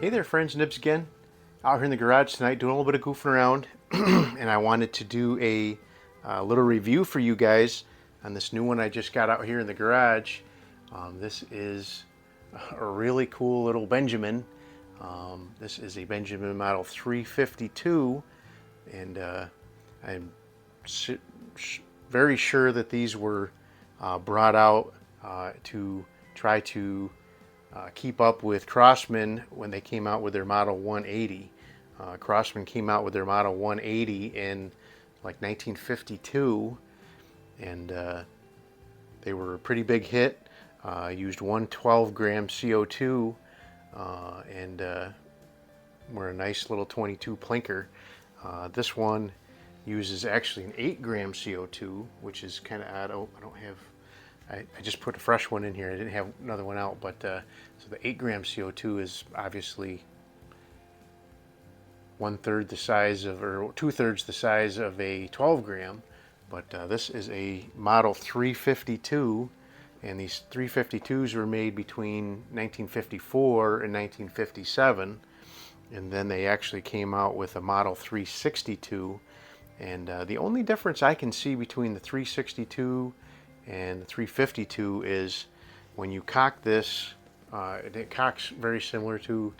Hey there friends, Nibs again. Out here in the garage tonight doing a little bit of goofing around and I wanted to do a little review for you guys on this new one I just got out here in the garage. This is a really cool little Benjamin. This is a Benjamin model 352 and I'm very sure that these were brought out to try to keep up with Crossman when they came out with their Model 180. Crossman came out with their Model 180 in like 1952, and they were a pretty big hit. Used 112-gram CO2 and were a nice little 22 plinker. This one uses actually an 8-gram CO2, which is kind of odd. Oh, I don't have. I just put a fresh one in here. I didn't have another one out, but so the 8-gram CO2 is obviously 1/3 the size of, or 2/3 the size of a 12-gram. But this is a Model 352, and these 352s were made between 1954 and 1957, and then they actually came out with a Model 362. And the only difference I can see between the 362 and the 352 is when you cock this, it cocks very similar to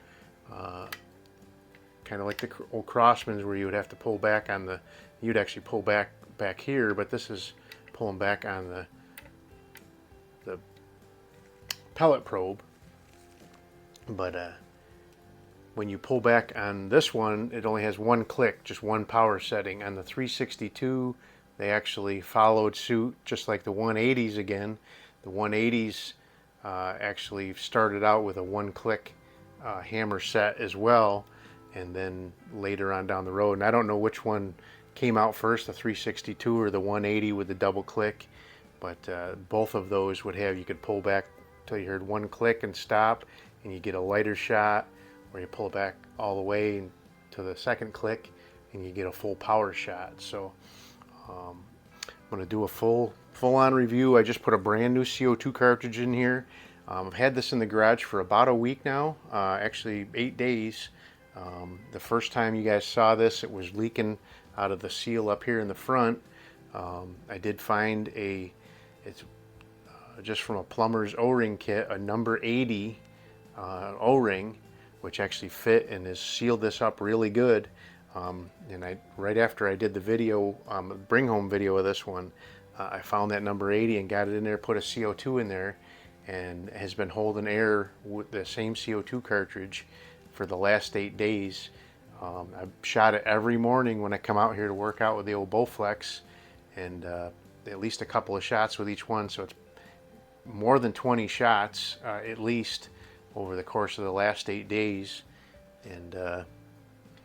kind of like the old Crossmans, where you would have to pull back on the, you'd actually pull back here, but this is pulling back on the pellet probe. But when you pull back on this one, it only has one click, just one power setting. On the 362, they actually followed suit, just like the 180s again. The 180s actually started out with a one-click hammer set as well, and then later on down the road, and I don't know which one came out first, the 362 or the 180 with the double click, but both of those would have, you could pull back till you heard one click and stop, and you get a lighter shot, or you pull back all the way to the second click and you get a full power shot. So I'm going to do a full-on review. I just put a brand new CO2 cartridge in here. I've had this in the garage for about a week now, actually 8 days. The first time you guys saw this, it was leaking out of the seal up here in the front. I did find it's just from a plumber's O-ring kit, a number 80 O-ring, which actually fit and has sealed this up really good. And right after I did the video, bring home video of this one, I found that number 80 and got it in there, put a CO2 in there, and has been holding air with the same CO2 cartridge for the last 8 days. I shot it every morning when I come out here to work out with the old Bowflex, and at least a couple of shots with each one, so it's more than 20 shots at least over the course of the last 8 days. And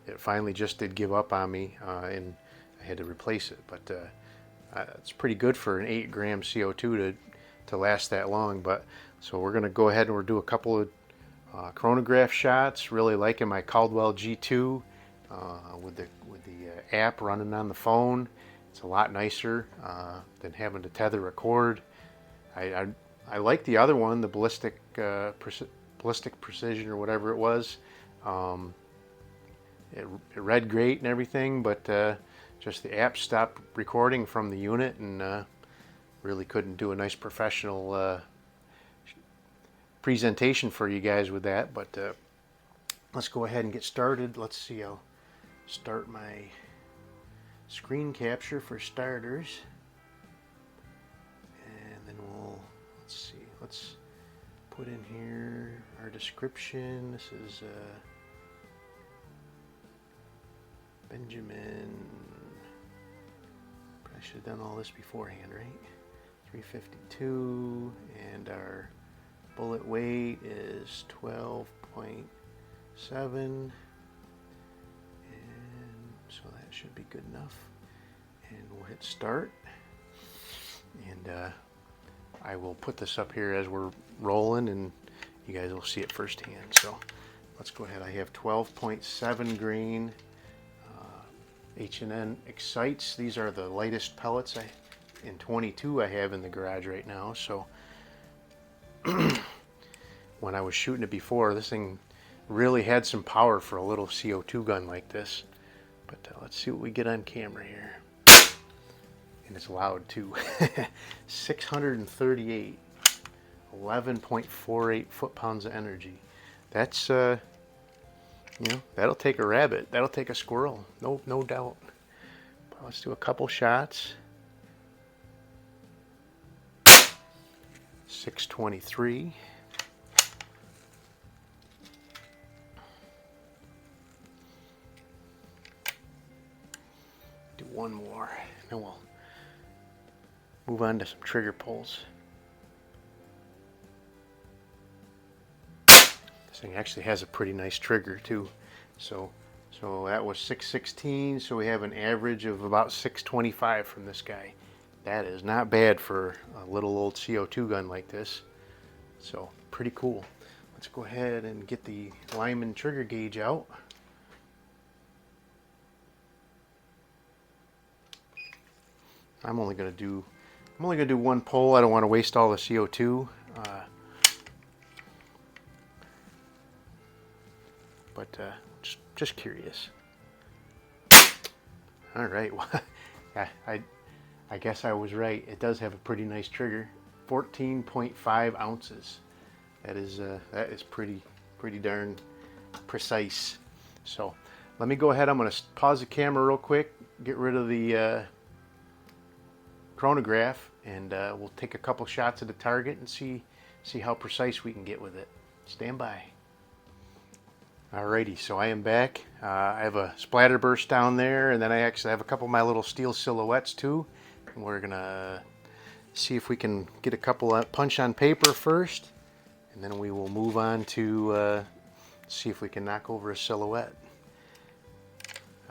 it finally just did give up on me, and I had to replace it. But it's pretty good for an 8-gram CO2 to last that long. But so we're going to go ahead and we'll do a couple of chronograph shots. Really liking my Caldwell G2 with the app running on the phone. It's a lot nicer than having to tether a cord. I like the other one, the ballistic precision or whatever it was. It read great and everything, but just the app stopped recording from the unit, and really couldn't do a nice professional presentation for you guys with that. But let's go ahead and get started. Let's see, I'll start my screen capture for starters, and then let's put in here our description. This is Benjamin. I should have done all this beforehand, right? 352, and our bullet weight is 12.7, and so that should be good enough. And we'll hit start, and I will put this up here as we're rolling, and you guys will see it firsthand. So let's go ahead. I have 12.7 grain H&N Excites. These are the lightest pellets in 22 I have in the garage right now. So when I was shooting it before, this thing really had some power for a little CO2 gun like this. But let's see what we get on camera here. And it's loud too. 638, 11.48 foot-pounds of energy. That's, you know, that'll take a rabbit. That'll take a squirrel. No doubt. But let's do a couple shots. 623. Do one more, and then we'll move on to some trigger pulls. This thing actually has a pretty nice trigger too. So that was 616, so we have an average of about 625 from this guy. That is not bad for a little old CO2 gun like this. So pretty cool. Let's go ahead and get the Lyman trigger gauge out. I'm only gonna do one pull. I don't want to waste all the CO2. But just curious. All right. Well, I guess I was right. It does have a pretty nice trigger. 14.5 ounces. That is pretty darn precise. So let me go ahead. I'm going to pause the camera real quick, get rid of the chronograph, and we'll take a couple shots of the target and see how precise we can get with it. Stand by. Alrighty, so I am back. I have a splatter burst down there, and then I actually have a couple of my little steel silhouettes too. And we're gonna see if we can get a couple of punch on paper first, and then we will move on to see if we can knock over a silhouette.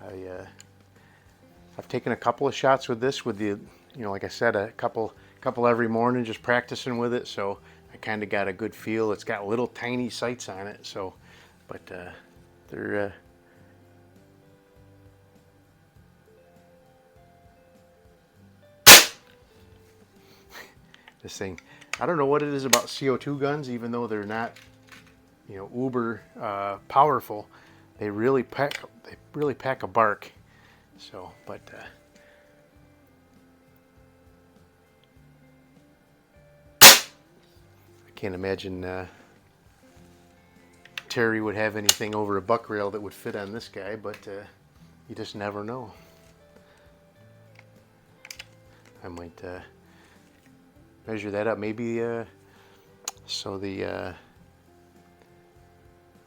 I've taken a couple of shots with this, with the, you know, like I said, a couple every morning, just practicing with it. So I kind of got a good feel. It's got little tiny sights on it, so. But they're this thing, I don't know what it is about CO2 guns, even though they're not, you know, uber powerful, they really pack a bark. So, but I can't imagine Terry would have anything over a buck rail that would fit on this guy, but you just never know. I might measure that up, maybe. So the I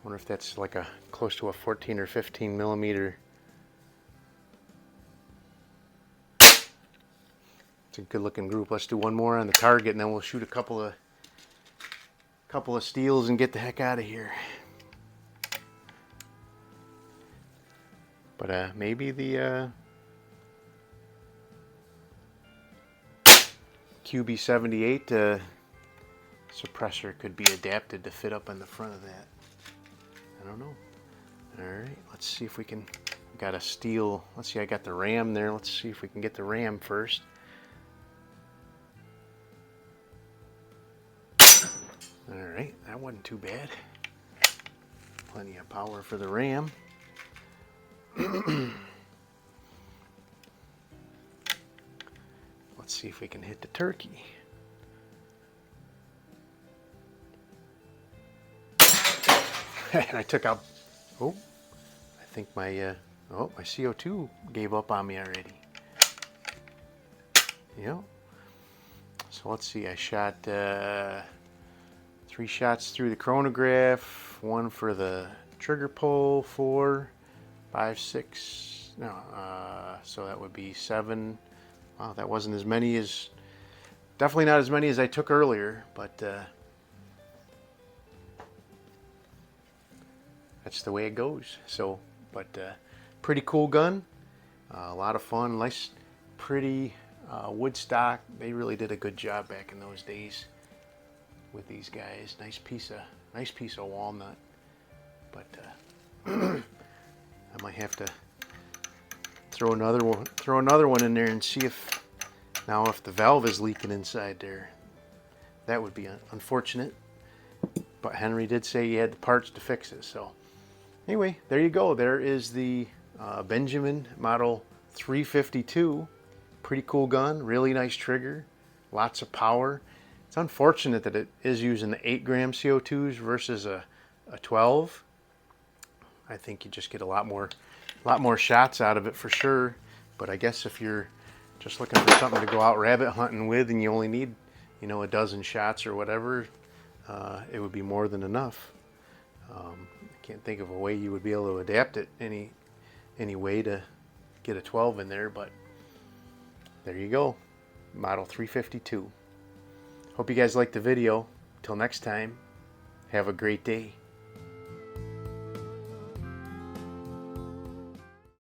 wonder if that's like a close to a 14 or 15 millimeter. It's a good looking group. Let's do one more on the target, and then we'll shoot a couple of steels and get the heck out of here. But maybe the QB78 suppressor could be adapted to fit up on the front of that. I don't know. Alright, let's see if we can. Got a steel. Let's see, I got the ram there. Let's see if we can get the ram first. Alright, that wasn't too bad. Plenty of power for the ram. Let's see if we can hit the turkey. And I took out, oh, I think my my CO2 gave up on me already. Yep. So let's see, I shot 3 shots through the chronograph, 1 for the trigger pull, 4, 5, 6, no, so that would be 7. Wow, that wasn't as many as, definitely not as many as I took earlier, but that's the way it goes. So, but pretty cool gun, a lot of fun, nice, pretty wood stock. They really did a good job back in those days with these guys. Nice piece of walnut, but I might have to throw another one in there and see if the valve is leaking inside there. That would be unfortunate, but Henry did say he had the parts to fix it, so Anyway, there you go. There is the Benjamin Model 352. Pretty cool gun, really nice trigger, lots of power. It's unfortunate that it is using the 8-gram CO2s versus a 12. I think you just get a lot more shots out of it for sure. But I guess if you're just looking for something to go out rabbit hunting with and you only need, you know, a dozen shots or whatever, it would be more than enough. I can't think of a way you would be able to adapt it any way to get a 12 in there, but there you go. Model 352. Hope you guys liked the video. Till next time, have a great day.